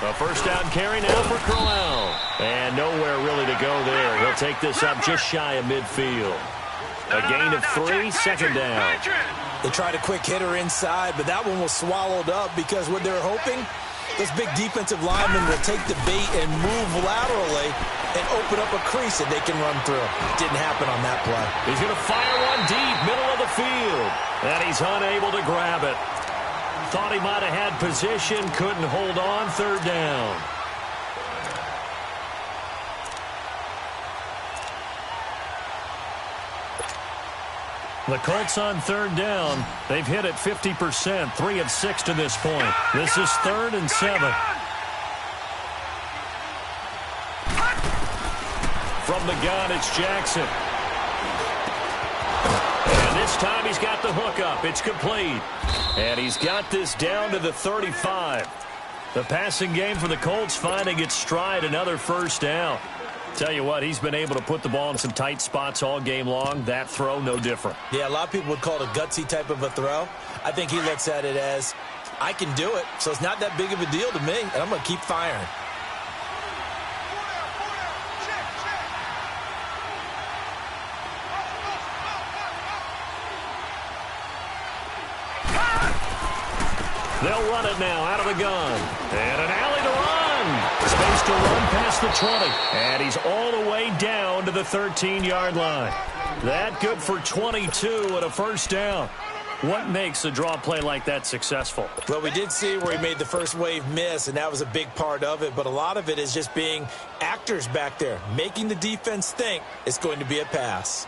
A first down carry now for Crowell. And nowhere really to go there. He'll take this up just shy of midfield. A gain of 3, 2nd down. They tried a quick hitter inside, but that one was swallowed up because what they're hoping, this big defensive lineman will take the bait and move laterally and open up a crease that they can run through. Didn't happen on that play. He's going to fire one deep, middle of the field. And he's unable to grab it. Thought he might have had position, couldn't hold on, 3rd down. The Colts on 3rd down. They've hit it 50%, 3 of 6 to this point. This is 3rd and 7. From the gun, it's Jackson. And this time he's got the hook up. It's complete. And he's got this down to the 35. The passing game for the Colts finding its stride, another first down. Tell you what, he's been able to put the ball in some tight spots all game long. That throw, no different. Yeah, a lot of people would call it a gutsy type of a throw. I think he looks at it as, I can do it, so it's not that big of a deal to me, and I'm going to keep firing. They'll run it now out of the gun. And an alley to run. Space to run past the 20. And he's all the way down to the 13-yard line. That good for 22 and a first down. What makes a draw play like that successful? Well, we did see where he made the first wave miss, and that was a big part of it. But a lot of it is just being actors back there, making the defense think it's going to be a pass.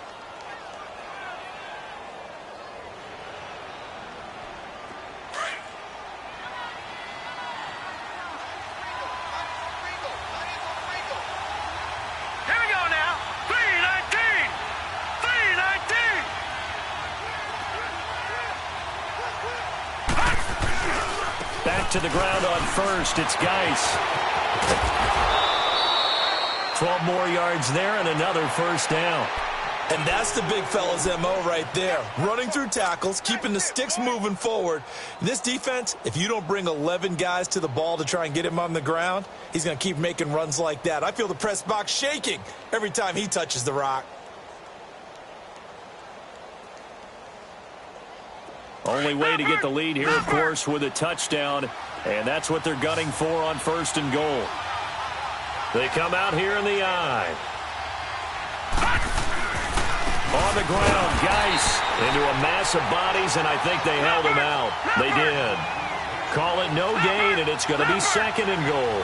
to the ground on first. It's Geis. 12 more yards there and another first down. And that's the big fella's MO right there. Running through tackles, keeping the sticks moving forward. This defense, if you don't bring 11 guys to the ball to try and get him on the ground, he's going to keep making runs like that. I feel the press box shaking every time he touches the rock. Only way to get the lead here, of course, with a touchdown. And that's what they're gunning for on first and goal. They come out here in the eye. On the ground, Geis into a mass of bodies, and I think they held him out. They did. Call it no gain, and it's going to be second and goal.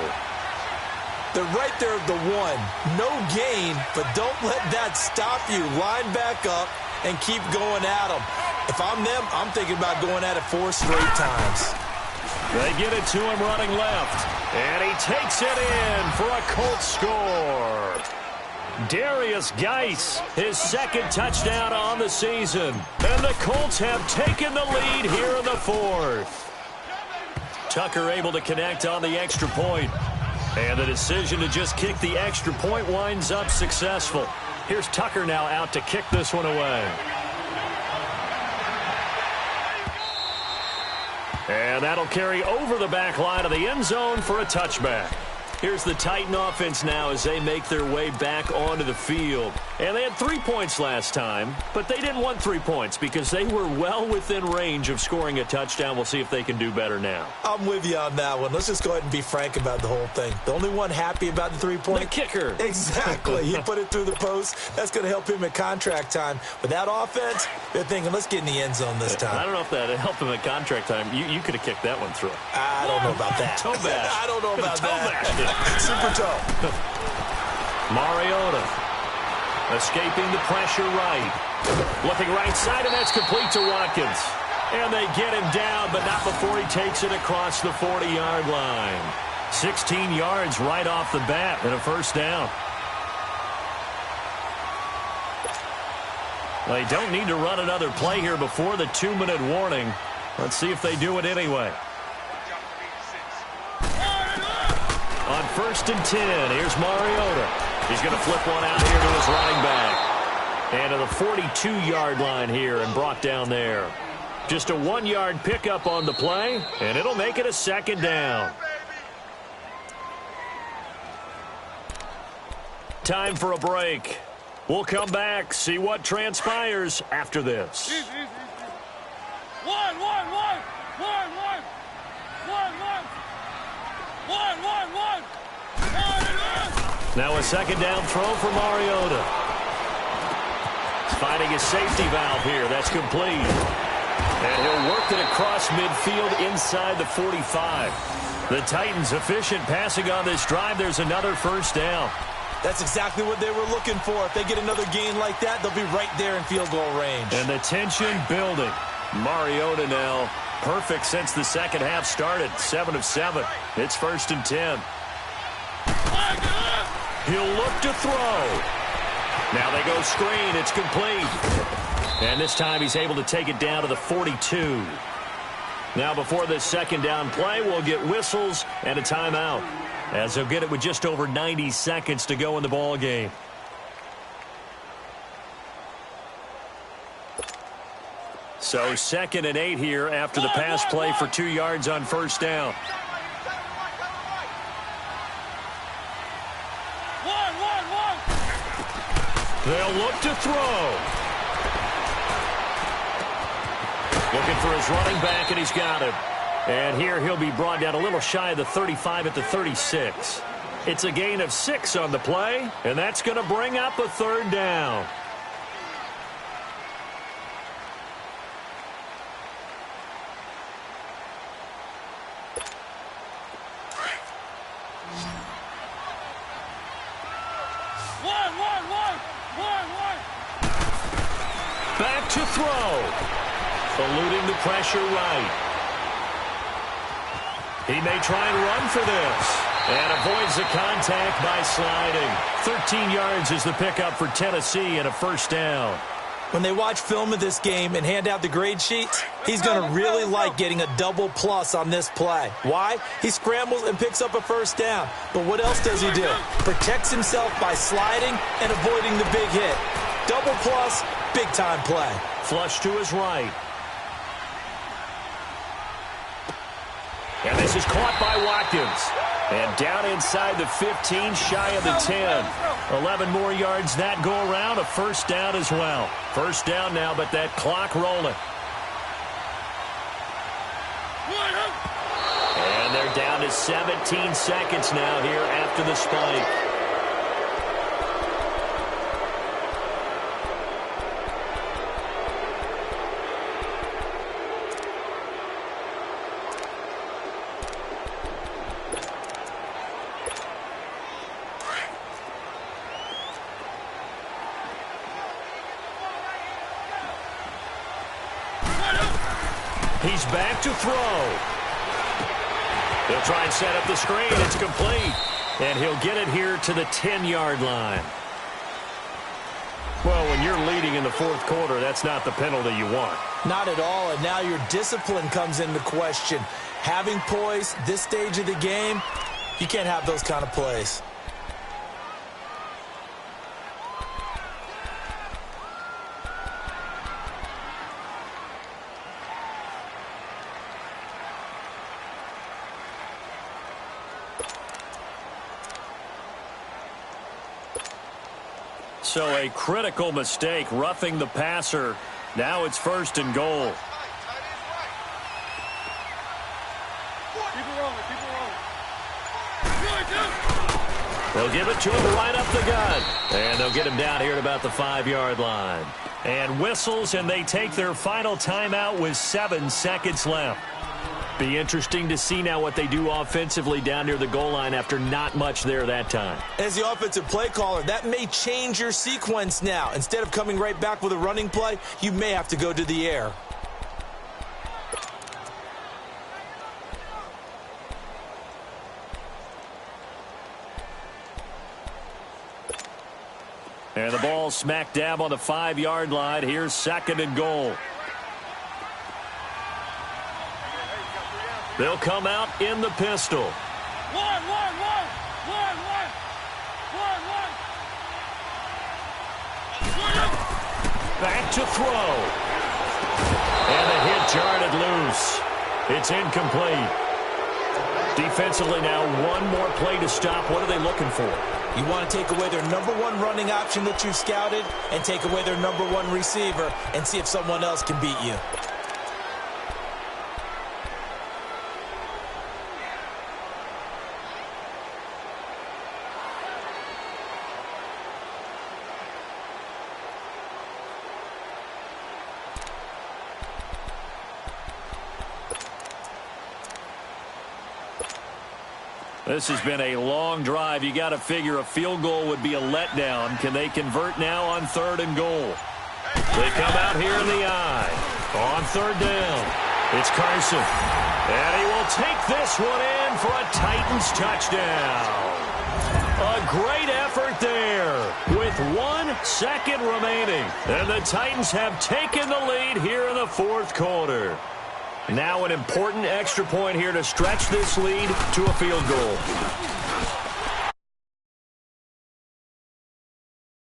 They're right there at the one. No gain, but don't let that stop you. Line back up and keep going at them. If I'm them, I'm thinking about going at it 4 straight times. They get it to him running left, and he takes it in for a Colts score. Darius Geis, his second touchdown on the season. And the Colts have taken the lead here in the fourth. Tucker able to connect on the extra point. And the decision to just kick the extra point winds up successful. Here's Tucker now out to kick this one away. And that'll carry over the back line of the end zone for a touchback. Here's the Titan offense now as they make their way back onto the field. And they had 3 points last time, but they didn't want 3 points because they were well within range of scoring a touchdown. We'll see if they can do better now. I'm with you on that one. Let's just go ahead and be frank about the whole thing. The only one happy about the 3-point? The kicker. Exactly. He put it through the post. That's going to help him at contract time. With that offense, they're thinking, let's get in the end zone this time. I don't know if that helped him at contract time. You could have kicked that one through. I don't know about that. Toe bash. I don't know about that. Super toe. Mariota escaping the pressure right. Looking right side, and that's complete to Watkins. And they get him down, but not before he takes it across the 40-yard line. 16 yards right off the bat and a first down. They don't need to run another play here before the 2-minute warning. Let's see if they do it anyway. On first and 10, here's Mariota. He's going to flip one out here to his running back. And to the 42-yard line here and brought down there. Just a 1-yard pickup on the play, and it'll make it a second down. Time for a break. We'll come back, see what transpires after this. Now a second down throw for Mariota. Finding a safety valve here. That's complete. And he'll work it across midfield inside the 45. The Titans efficient passing on this drive. There's another first down. That's exactly what they were looking for. If they get another gain like that, they'll be right there in field goal range. And the tension building. Mariota now perfect since the second half started. 7 of 7. It's first and 10. He'll look to throw. Now they go screen. It's complete. And this time he's able to take it down to the 42. Now before this second down play, we'll get whistles and a timeout, as they'll get it with just over 90 seconds to go in the ball game. So 2nd and 8 here after the pass play for 2 yards on first down. They'll look to throw. Looking for his running back, and he's got him. And here he'll be brought down a little shy of the 35 at the 36. It's a gain of 6 on the play, and that's going to bring up a third down. Back to throw. Eluding the pressure right. He may try and run for this. And avoids the contact by sliding. 13 yards is the pickup for Tennessee and a first down. When they watch film of this game and hand out the grade sheets, he's going to really like getting a double plus on this play. Why? He scrambles and picks up a first down. But what else does he do? Protects himself by sliding and avoiding the big hit. Double plus, big-time play. Flush to his right. And this is caught by Watkins. And down inside the 15, shy of the 10. 11 more yards that go around, a first down as well. First down now, but that clock rolling. And they're down to 17 seconds now here after the spike. He's back to throw. He'll try and set up the screen. It's complete. And he'll get it here to the 10-yard line. Well, when you're leading in the fourth quarter, that's not the penalty you want. Not at all, and now your discipline comes into question. Having poise this stage of the game, you can't have those kind of plays. So a critical mistake, roughing the passer. Now it's first and goal. They'll give it to him right up the gut. And they'll get him down here at about the 5-yard line. And whistles, and they take their final timeout with 7 seconds left. Be interesting to see now what they do offensively down near the goal line after not much there that time. As the offensive play caller, that may change your sequence now. Instead of coming right back with a running play, you may have to go to the air. And the ball smack dab on the 5-yard line. Here's second and goal. They'll come out in the pistol. Back to throw. And the hit jarred it loose. It's incomplete. Defensively now, one more play to stop. What are they looking for? You want to take away their number one running option that you've scouted and take away their number one receiver and see if someone else can beat you. This has been a long drive. You got to figure a field goal would be a letdown. Can they convert now on third and goal? They come out here in the eye. On third down, it's Carson. And he will take this one in for a Titans touchdown. A great effort there with 1 second remaining. And the Titans have taken the lead here in the fourth quarter. Now an important extra point here to stretch this lead to a field goal.